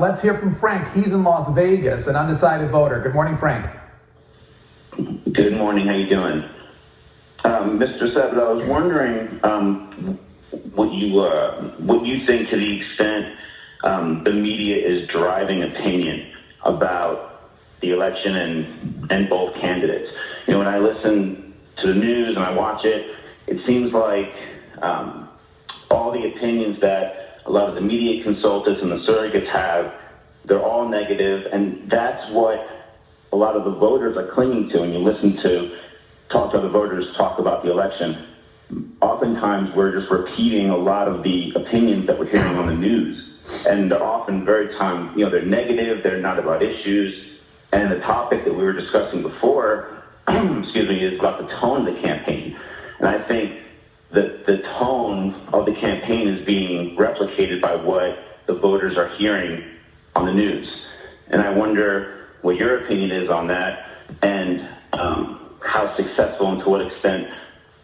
Let's hear from Frank. He's in Las Vegas, an undecided voter. Good morning, Frank. Good morning. How you doing? Mr. Sabato, I was wondering what you think to the extent the media is driving opinion about the election and both candidates. You know, when I listen to the news and I watch it, it seems like all the opinions that a lot of the media consultants and the surrogates have, they're all negative, and that's what a lot of the voters are clinging to. When you talk to other voters talk about the election, oftentimes we're just repeating a lot of the opinions that we're hearing on the news, and they're often they're negative, they're not about issues. And the topic that we were discussing before, is about the tone of the campaign. And I think that the tone of the campaign is being replicated by what the voters are hearing on the news. And I wonder what your opinion is on that, and how successful and to what extent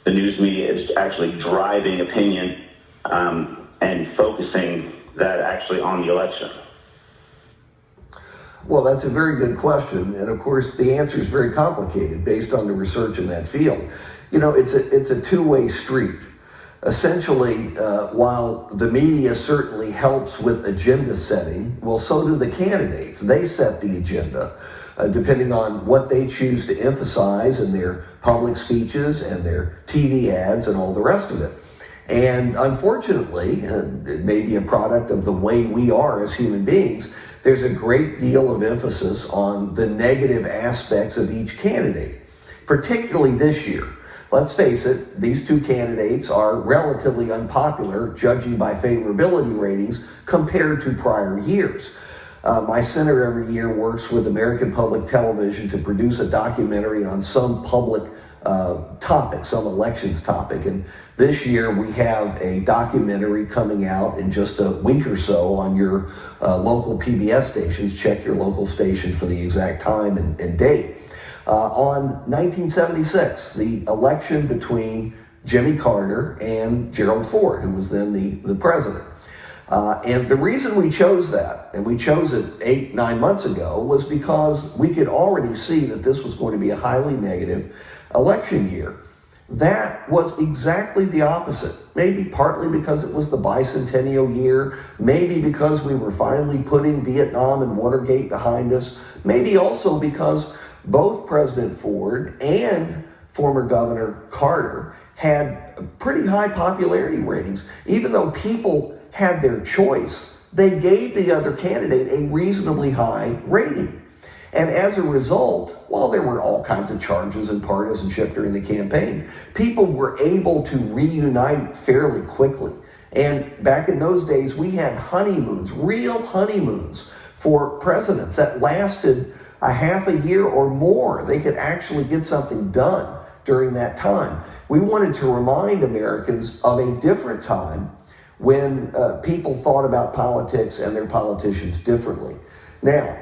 the news media is actually driving opinion and focusing that actually on the election. Well, that's a very good question, and of course the answer is very complicated based on the research in that field. You know, it's a two-way street. Essentially, while the media certainly helps with agenda setting, well, so do the candidates. They set the agenda, depending on what they choose to emphasize in their public speeches and their TV ads and all the rest of it. And unfortunately, it may be a product of the way we are as human beings, there's a great deal of emphasis on the negative aspects of each candidate, particularly this year. Let's face it, these two candidates are relatively unpopular, judging by favorability ratings, compared to prior years. My center every year works with American Public Television to produce a documentary on some public topic, some elections topic. And this year we have a documentary coming out in just a week or so on your local PBS stations. Check your local station for the exact time and date. On 1976, the election between Jimmy Carter and Gerald Ford, who was then the president. And the reason we chose that, and we chose it 8-9 months ago, was because we could already see that this was going to be a highly negative election year. That was exactly the opposite. Maybe partly because it was the bicentennial year, maybe because we were finally putting Vietnam and Watergate behind us, maybe also because both President Ford and former Governor Carter had pretty high popularity ratings. Even though people had their choice, they gave the other candidate a reasonably high rating. And as a result, while there were all kinds of charges and partisanship during the campaign, people were able to reunite fairly quickly. And back in those days, we had honeymoons, real honeymoons for presidents that lasted a half a year or more. They could actually get something done during that time. We wanted to remind Americans of a different time when people thought about politics and their politicians differently. Now,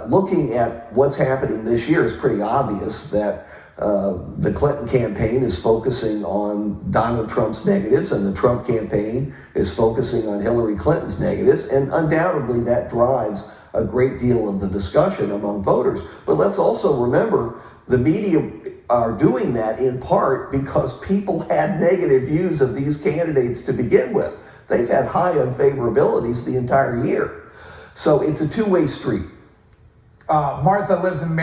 looking at what's happening this year, is pretty obvious that the Clinton campaign is focusing on Donald Trump's negatives, and the Trump campaign is focusing on Hillary Clinton's negatives, and undoubtedly that drives a great deal of the discussion among voters. But let's also remember, the media are doing that in part because people had negative views of these candidates to begin with. They've had high unfavorabilities the entire year. So it's a two-way street. Martha lives in